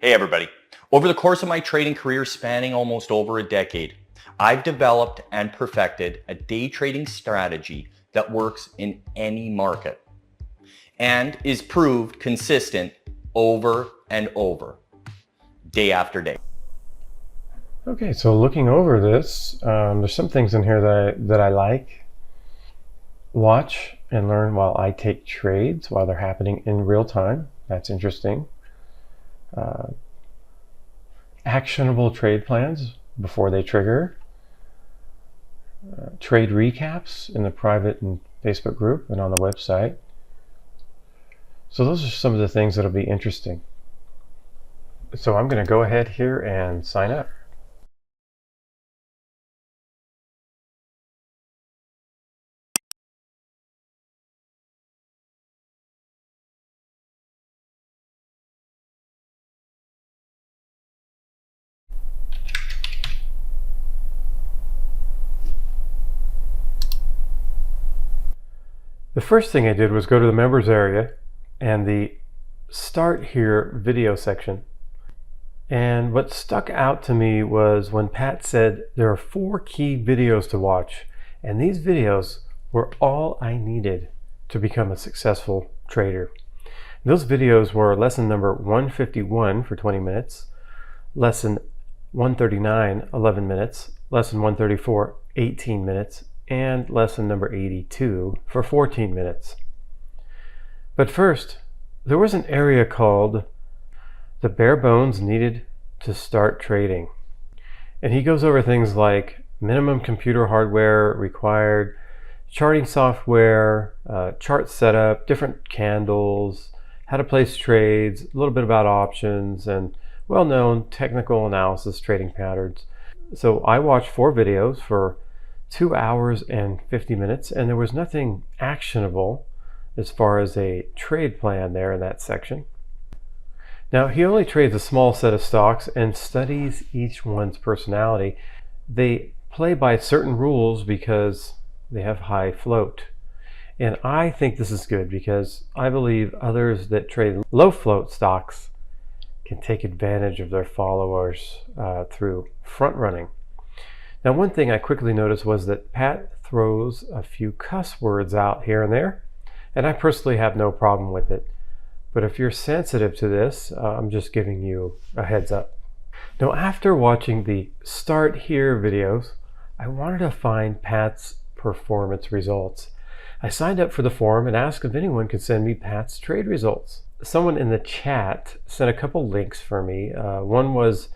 Hey everybody. Over the course of my trading career spanning almost over a decade, I've developed and perfected a day trading strategy that works in any market and is proved consistent over and over, day after day. Okay, so looking over this, there's some things in here that I like. Watch and learn while I take trades while they're happening in real time. That's interesting. Actionable trade plans before they trigger. Trade recaps in the private and Facebook group and on the website. So those are some of the things that'll be interesting. So I'm going to go ahead here and sign up. The first thing I did was go to the members area and the Start Here video section. And what stuck out to me was when Pat said there are 4 key videos to watch, and these videos were all I needed to become a successful trader. Those videos were lesson number 151 for 20 minutes, lesson 139, 11 minutes, lesson 134, 18 minutes, and lesson number 82 for 14 minutes. But first, there was an area called the bare bones needed to start trading. And he goes over things like minimum computer hardware required, charting software, chart setup, different candles, how to place trades, a little bit about options, and well-known technical analysis trading patterns. So I watched 4 videos for 2 hours and 50 minutes, and there was nothing actionable as far as a trade plan there in that section. Now, he only trades a small set of stocks and studies each one's personality. They play by certain rules because they have high float. And I think this is good because I believe others that trade low float stocks can take advantage of their followers through front running. Now, one thing I quickly noticed was that Pat throws a few cuss words out here and there, and I personally have no problem with it. But if you're sensitive to this, I'm just giving you a heads up. Now, after watching the Start Here videos, I wanted to find Pat's performance results. I signed up for the forum and asked if anyone could send me Pat's trade results. Someone in the chat sent a couple links for me. One was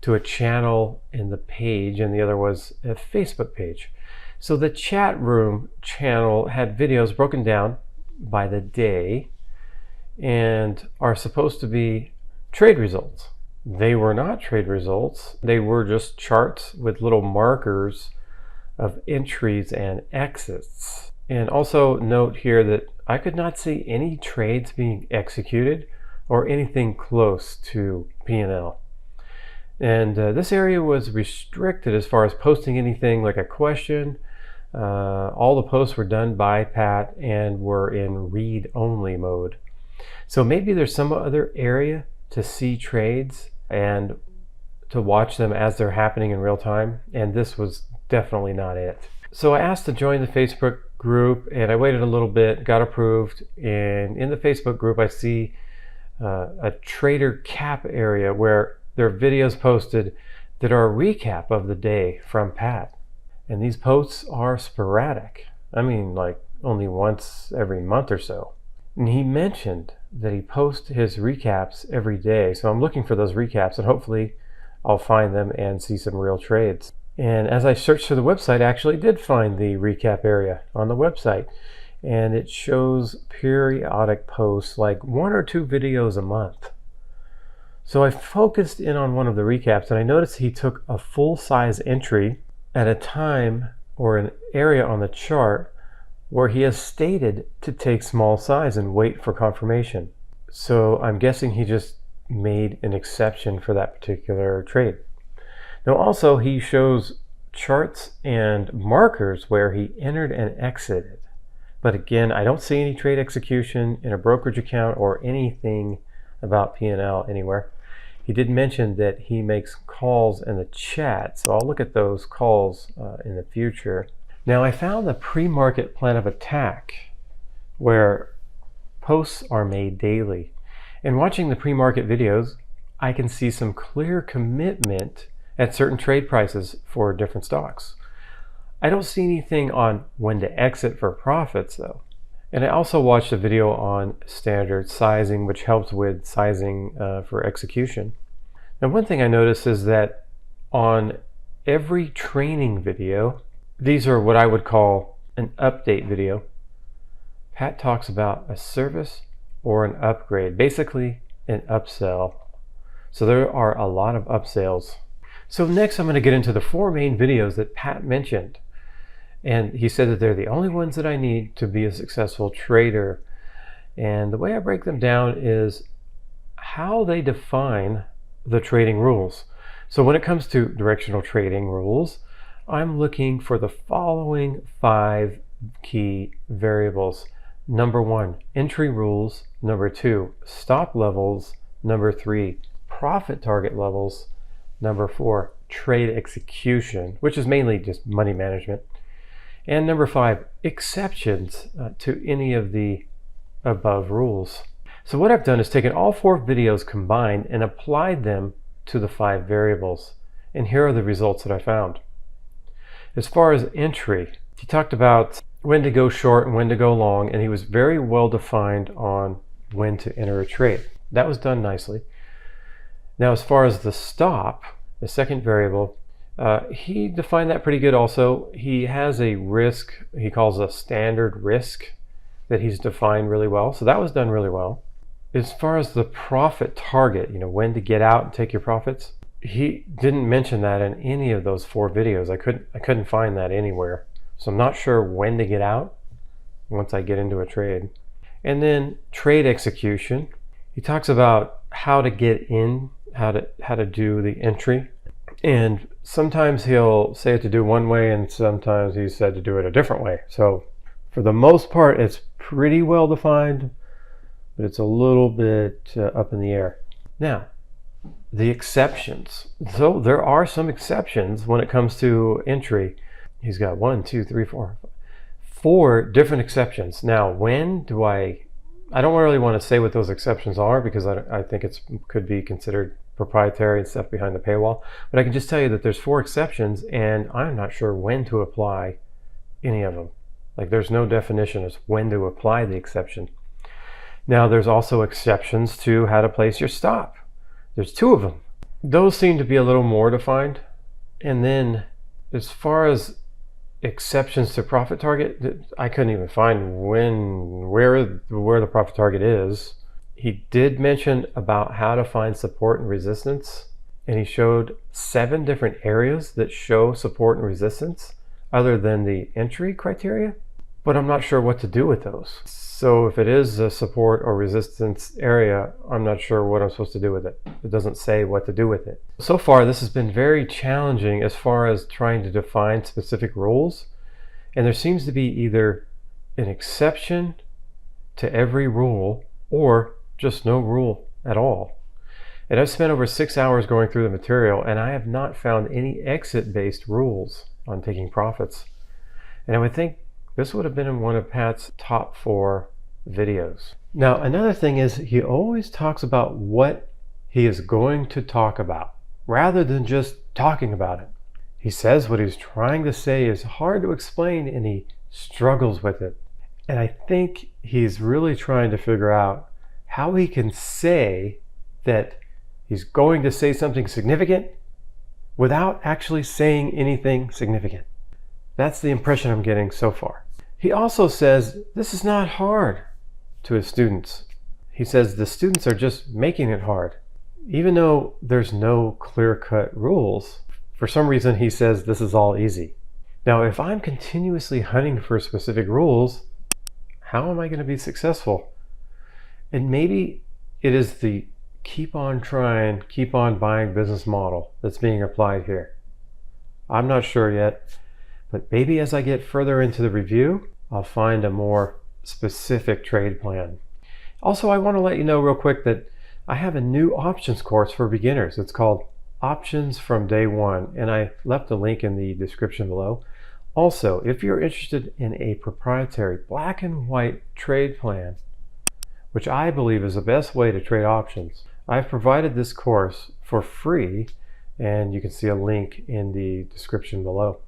to a channel in the page, and the other was a Facebook page. So the chat room channel had videos broken down by the day and are supposed to be trade results. They were not trade results. They were just charts with little markers of entries and exits. And also note here that I could not see any trades being executed or anything close to P&L. And this area was restricted as far as posting anything like a question. All the posts were done by Pat and were in read-only mode. So maybe there's some other area to see trades and to watch them as they're happening in real time, and this was definitely not it. So I asked to join the Facebook group, and I waited a little bit, got approved, and in the Facebook group I see a trader cap area where there are videos posted that are a recap of the day from Pat. And these posts are sporadic. I mean, like only once every month or so. And he mentioned that he posts his recaps every day. So I'm looking for those recaps, and hopefully I'll find them and see some real trades. And as I searched through the website, I actually did find the recap area on the website. And it shows periodic posts, like 1 or 2 videos a month. So I focused in on one of the recaps, and I noticed he took a full-size entry at a time or an area on the chart where he has stated to take small size and wait for confirmation. So I'm guessing he just made an exception for that particular trade. Now also he shows charts and markers where he entered and exited. But again, I don't see any trade execution in a brokerage account or anything about P&L anywhere. He did mention that he makes calls in the chat, so I'll look at those calls in the future. Now, I found the pre-market plan of attack where posts are made daily. And watching the pre-market videos, I can see some clear commitment at certain trade prices for different stocks. I don't see anything on when to exit for profits though. And I also watched a video on standard sizing, which helps with sizing for execution. Now, one thing I noticed is that on every training video, these are what I would call an update video. Pat talks about a service or an upgrade, basically an upsell. So there are a lot of upsells. So next I'm going to get into the 4 main videos that Pat mentioned. And he said that they're the only ones that I need to be a successful trader. And the way I break them down is how they define the trading rules. So when it comes to directional trading rules, I'm looking for the following 5 key variables. Number 1, entry rules. Number 2, stop levels. Number 3, profit target levels. Number 4, trade execution, which is mainly just money management. And number 5, exceptions to any of the above rules. So what I've done is taken all 4 videos combined and applied them to the 5 variables. And here are the results that I found. As far as entry, he talked about when to go short and when to go long, and he was very well defined on when to enter a trade. That was done nicely. Now, as far as the stop, the second variable, he defined that pretty good also. He has a risk, he calls a standard risk that he's defined really well. So that was done really well. As far as the profit target, when to get out and take your profits, he didn't mention that in any of those 4 videos. I couldn't find that anywhere. So I'm not sure when to get out once I get into a trade. And then trade execution. He talks about how to get in, how to do the entry. And sometimes he'll say it to do one way, and sometimes he said to do it a different way. So for the most part, it's pretty well defined, but it's a little bit up in the air. Now, the exceptions. So there are some exceptions when it comes to entry. He's got 4 different exceptions. Now, when do I don't really want to say what those exceptions are because I think it could be considered proprietary and stuff behind the paywall. But I can just tell you that there's 4 exceptions, and I'm not sure when to apply any of them. Like, there's no definition as when to apply the exception. Now, there's also exceptions to how to place your stop. There's 2 of them. Those seem to be a little more defined. And then as far as exceptions to profit target, I couldn't even find where the profit target is. He did mention about how to find support and resistance, and he showed 7 different areas that show support and resistance other than the entry criteria, but I'm not sure what to do with those. So if it is a support or resistance area, I'm not sure what I'm supposed to do with it. It doesn't say what to do with it. So far, this has been very challenging as far as trying to define specific rules, and there seems to be either an exception to every rule or just no rule at all. And I've spent over 6 hours going through the material, and I have not found any exit-based rules on taking profits. And I would think this would have been in one of Pat's top 4 videos. Now, another thing is he always talks about what he is going to talk about, rather than just talking about it. He says what he's trying to say is hard to explain, and he struggles with it. And I think he's really trying to figure out how he can say that he's going to say something significant without actually saying anything significant. That's the impression I'm getting so far. He also says this is not hard to his students. He says the students are just making it hard. Even though there's no clear-cut rules, for some reason he says this is all easy. Now, if I'm continuously hunting for specific rules, how am I going to be successful? And maybe it is the keep on trying, keep on buying business model that's being applied here. I'm not sure yet, but maybe as I get further into the review, I'll find a more specific trade plan. Also, I want to let you know real quick that I have a new options course for beginners. It's called Options from Day One, and I left a link in the description below. Also, if you're interested in a proprietary black and white trade plan, which I believe is the best way to trade options, I've provided this course for free, and you can see a link in the description below.